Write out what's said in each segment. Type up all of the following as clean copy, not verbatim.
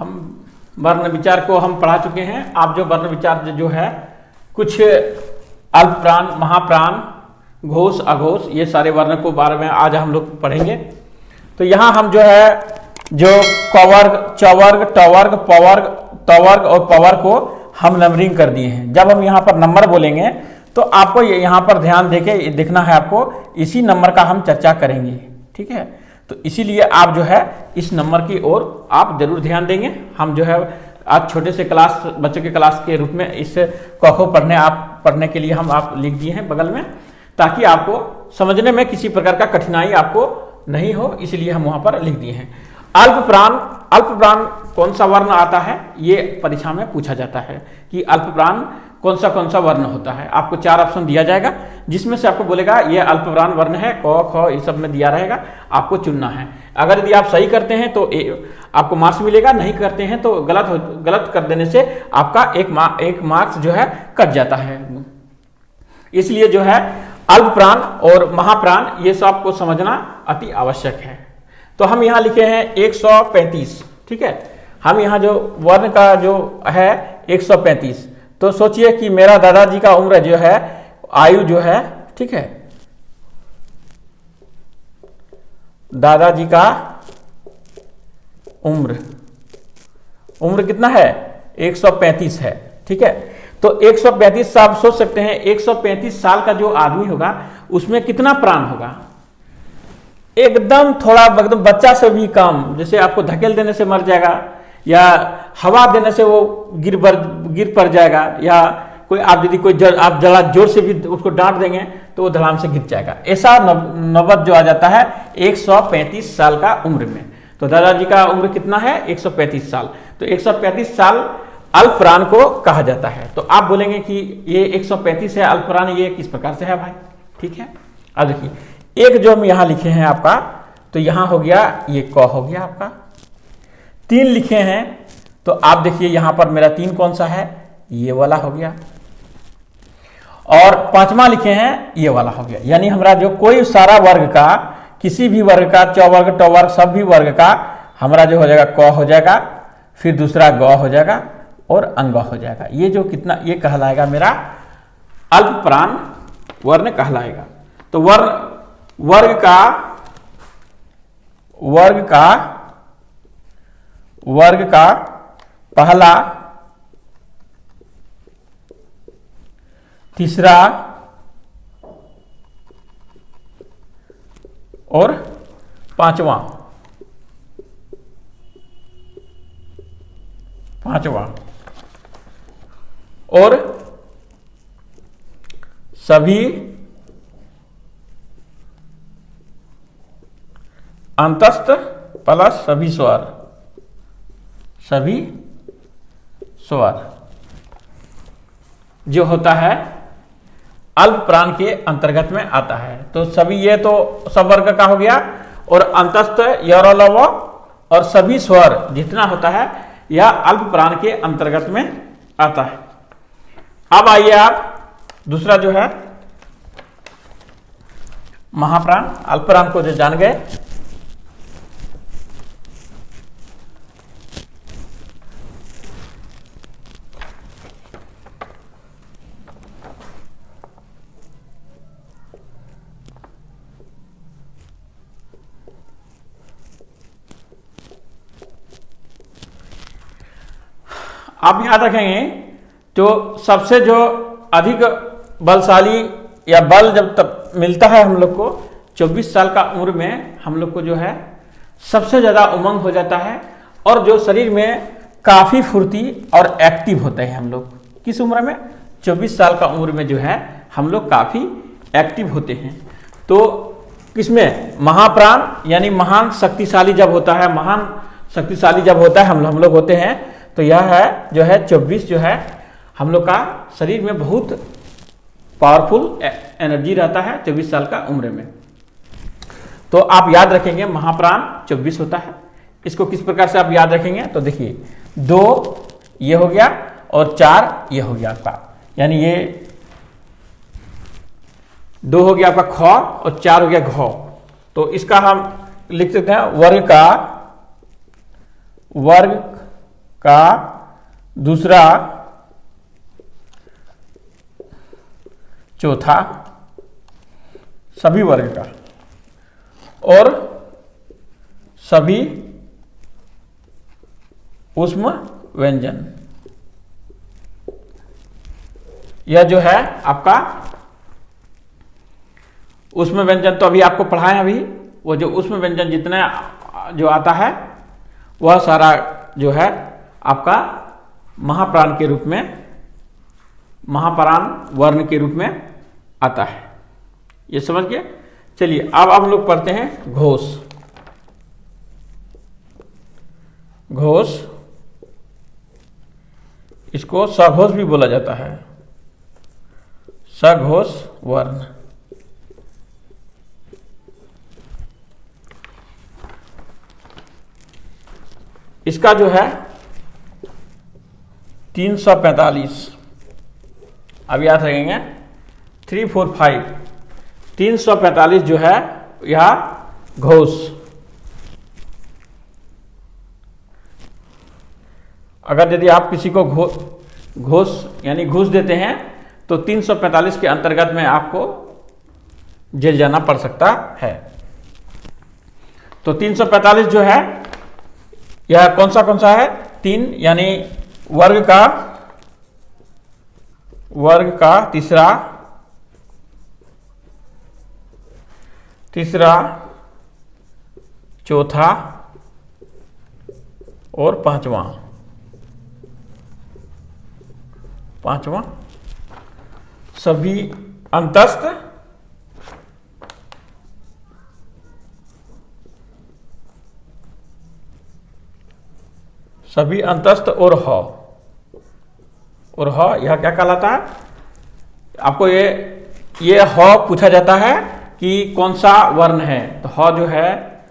हम वर्ण विचार को हम पढ़ा चुके हैं। आप जो वर्ण विचार जो है कुछ अल्प प्राण, महाप्राण, घोष, अघोष, ये सारे वर्ण को बारे में आज हम लोग पढ़ेंगे। तो यहाँ हम जो है जो कवर्ग, चवर्ग, टवर्ग, पवर्ग, तवर्ग और पवर्ग को हम नंबरिंग कर दिए हैं। जब हम यहाँ पर नंबर बोलेंगे तो आपको यहाँ पर ध्यान देके देखना है, आपको इसी नंबर का हम चर्चा करेंगे, ठीक है। तो इसीलिए आप जो है इस नंबर की ओर आप जरूर ध्यान देंगे। हम जो है आज छोटे से क्लास, बच्चों के क्लास के रूप में इस क ख पढ़ने के लिए हम आप लिख दिए हैं बगल में, ताकि आपको समझने में किसी प्रकार का कठिनाई आपको नहीं हो, इसलिए हम वहां पर लिख दिए हैं। अल्प प्राण, अल्प प्राण कौन सा वर्ण आता है, ये परीक्षा में पूछा जाता है कि अल्प प्राण कौन सा वर्ण होता है। आपको 4 ऑप्शन दिया जाएगा, जिसमें से आपको बोलेगा ये अल्प प्राण वर्ण है, क ख ये सब में दिया रहेगा, आपको चुनना है। अगर यदि आप सही करते हैं तो आपको मार्क्स मिलेगा, नहीं करते हैं तो गलत कर देने से आपका एक मार्क्स जो है कट जाता है। इसलिए जो है अल्प प्राण और महाप्राण ये सब को समझना अति आवश्यक है। तो हम यहाँ लिखे हैं 135, ठीक है। हम यहाँ जो वर्ण का जो है 135, तो सोचिए कि मेरा दादाजी का उम्र जो है, आयु जो है, ठीक है, दादाजी का उम्र कितना है, 135 है, ठीक है। तो 135 आप सोच सकते हैं 135 साल का जो आदमी होगा उसमें कितना प्राण होगा, एकदम थोड़ा एकदम बच्चा से भी कम। जैसे आपको धकेल देने से मर जाएगा, या हवा देने से वो गिर पड़ जाएगा, या कोई आप यदि आप जरा जोर से भी उसको डांट देंगे तो वो धड़ाम से गिर जाएगा। ऐसा नौबत जो आ जाता है 135 साल का उम्र में। तो दादाजी का उम्र कितना है, 135 साल। तो 135 साल अल्प प्राण को कहा जाता है। तो आप बोलेंगे कि ये 135 है अल्प प्राण, ये किस प्रकार से है भाई, ठीक है। अब देखिए एक जो हम यहाँ लिखे हैं आपका, तो यहाँ हो गया ये क हो गया आपका। 3 लिखे हैं तो आप देखिए यहाँ पर मेरा 3 कौन सा है, ये वाला हो गया। और 5वां लिखे हैं ये वाला हो गया। यानी हमारा जो कोई सारा वर्ग का, किसी भी वर्ग का, चौवर्ग, टवर्ग, सब भी वर्ग का हमारा जो हो जाएगा क हो जाएगा, फिर दूसरा ग हो जाएगा और अंग हो जाएगा। ये जो कितना, ये कहलाएगा मेरा अल्प प्राण वर्ण कहलाएगा। तो वर्ग का पहला, तीसरा और 5वां और सभी अंतस्थ प्लस सभी स्वर जो होता है अल्प प्राण के अंतर्गत में आता है। तो सभी, ये तो सब वर्ग का हो गया, और अंतस्थ, यौरलव और सभी स्वर जितना होता है यह अल्प प्राण के अंतर्गत में आता है। अब आइए आप दूसरा जो है महाप्राण, अल्प प्राण को जो जान गए। आप याद रखेंगे जो सबसे जो अधिक बलशाली या बल जब तब मिलता है हम लोग को 24 साल का उम्र में, हम लोग को जो है सबसे ज़्यादा उमंग हो जाता है, और जो शरीर में काफ़ी फुर्ती और एक्टिव होते हैं हम लोग। किस उम्र में, 24 साल का उम्र में जो है हम लोग काफ़ी एक्टिव होते हैं। तो किसमें, महाप्राण यानी महान शक्तिशाली जब होता है, महान शक्तिशाली जब होता है हम लोग होते हैं, तो यह है जो है 24 जो है हम लोग का शरीर में बहुत पावरफुल एनर्जी रहता है 24 साल का उम्र में। तो आप याद रखेंगे महाप्राण 24 होता है। इसको किस प्रकार से आप याद रखेंगे, तो देखिए 2 ये हो गया और 4 ये हो गया आपका, यानी ये 2 हो गया आपका ख और 4 हो गया घ। तो इसका हम लिख सकते हैं वर्ग का दूसरा, चौथा, सभी वर्ग का और सभी ऊष्म व्यंजन। यह जो है आपका ऊष्म व्यंजन तो अभी आपको पढ़ाएं। अभी वो जो ऊष्म व्यंजन जितने जो आता है वह सारा जो है आपका महाप्राण के रूप में, महाप्राण वर्ण के रूप में आता है। ये समझ गए। चलिए अब हम लोग पढ़ते हैं घोष। घोष, इसको सघोष भी बोला जाता है, सघोष वर्ण। इसका जो है 345, अब याद रखेंगे 345, 345 जो है यह घोष। अगर यदि आप किसी को घोष यानी घूस देते हैं तो 345 के अंतर्गत में आपको जेल जाना पड़ सकता है। तो 345 जो है यह कौन सा है? 3 यानी वर्ग का तीसरा, चौथा और पांचवा सभी अंतस्थ और ह यह क्या कहलाता है? आपको ये ह पूछा जाता है कि कौन सा वर्ण है, तो ह जो है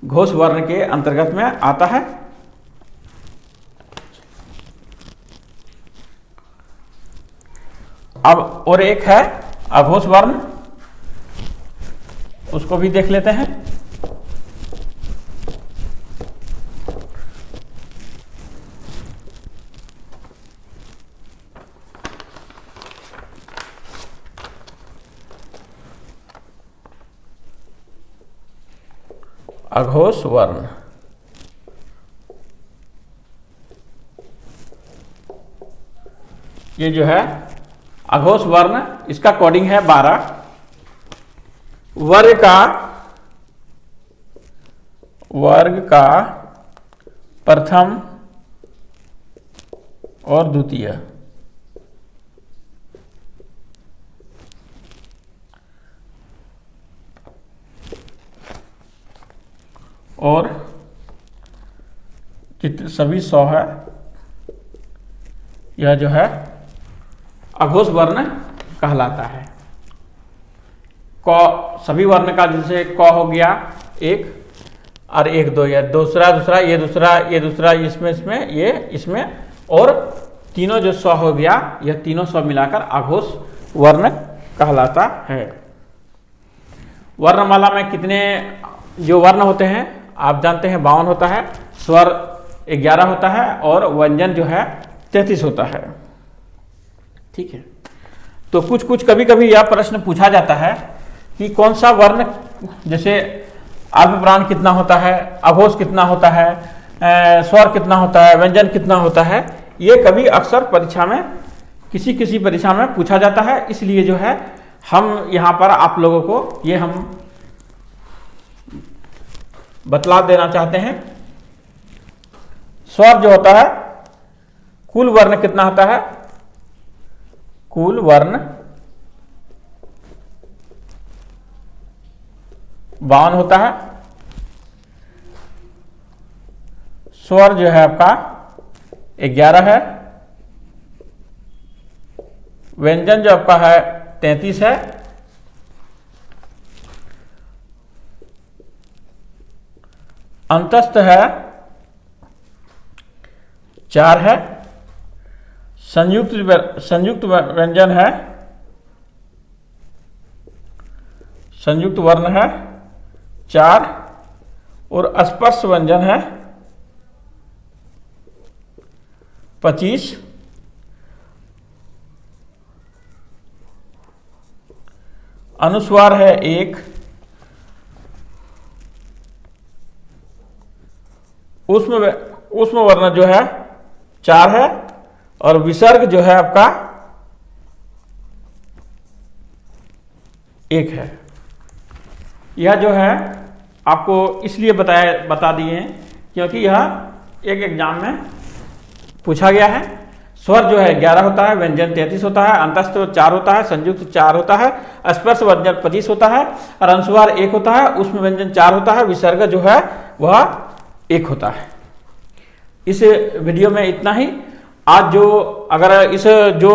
घोष वर्ण के अंतर्गत में आता है। अब और एक है अघोष वर्ण, उसको भी देख लेते हैं। अघोष वर्ण, ये जो है अघोष वर्ण, इसका कोडिंग है 12। वर्ग का प्रथम और द्वितीय, और सभी 100 है, यह जो है अघोष वर्ण कहलाता है। क सभी वर्ण का, जैसे क हो गया 1 और 1 2, या दूसरा ये दूसरा इसमें और तीनों जो 100 हो गया, यह तीनों 100 मिलाकर अघोष वर्ण कहलाता है। वर्णमाला में कितने जो वर्ण होते हैं आप जानते हैं? 52 होता है, स्वर 11 होता है और व्यंजन जो है 33 होता है। ठीक है, तो कुछ कभी कभी यह प्रश्न पूछा जाता है कि कौन सा वर्ण, जैसे अल्पप्राण कितना होता है, अघोष कितना होता है, स्वर कितना होता है, व्यंजन कितना होता है। ये कभी अक्सर परीक्षा में किसी परीक्षा में पूछा जाता है। इसलिए जो है हम यहाँ पर आप लोगों को ये हम बतला देना चाहते हैं। स्वर जो होता है, कुल वर्ण कितना होता है? कुल वर्ण 52 होता है। स्वर जो है आपका 11 है। व्यंजन जो आपका है 33 है। अंतस्थ है 4 है। संयुक्त व्यंजन है, संयुक्त वर्ण है 4 और स्पर्श व्यंजन है 25, अनुस्वार है 1, ऊष्म वर्ण जो है 4 है, और विसर्ग जो है आपका 1 है। यह जो है आपको इसलिए बता दिए हैं क्योंकि यह एक एग्जाम में पूछा गया है। स्वर जो है 11 होता है, व्यंजन 33 होता है, अंतस्थ 4 होता है, संयुक्त 4 होता है, स्पर्श व्यंजन 25 होता है, और अनुस्वार 1 होता है, उसमें व्यंजन 4 होता है, विसर्ग जो है वह 1 होता है। इस वीडियो में इतना ही। आज जो अगर इस जो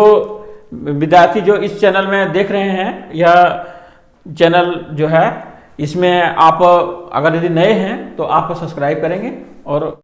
विद्यार्थी जो इस चैनल में देख रहे हैं, यह चैनल जो है इसमें आप अगर यदि नए हैं तो आप सब्सक्राइब करेंगे और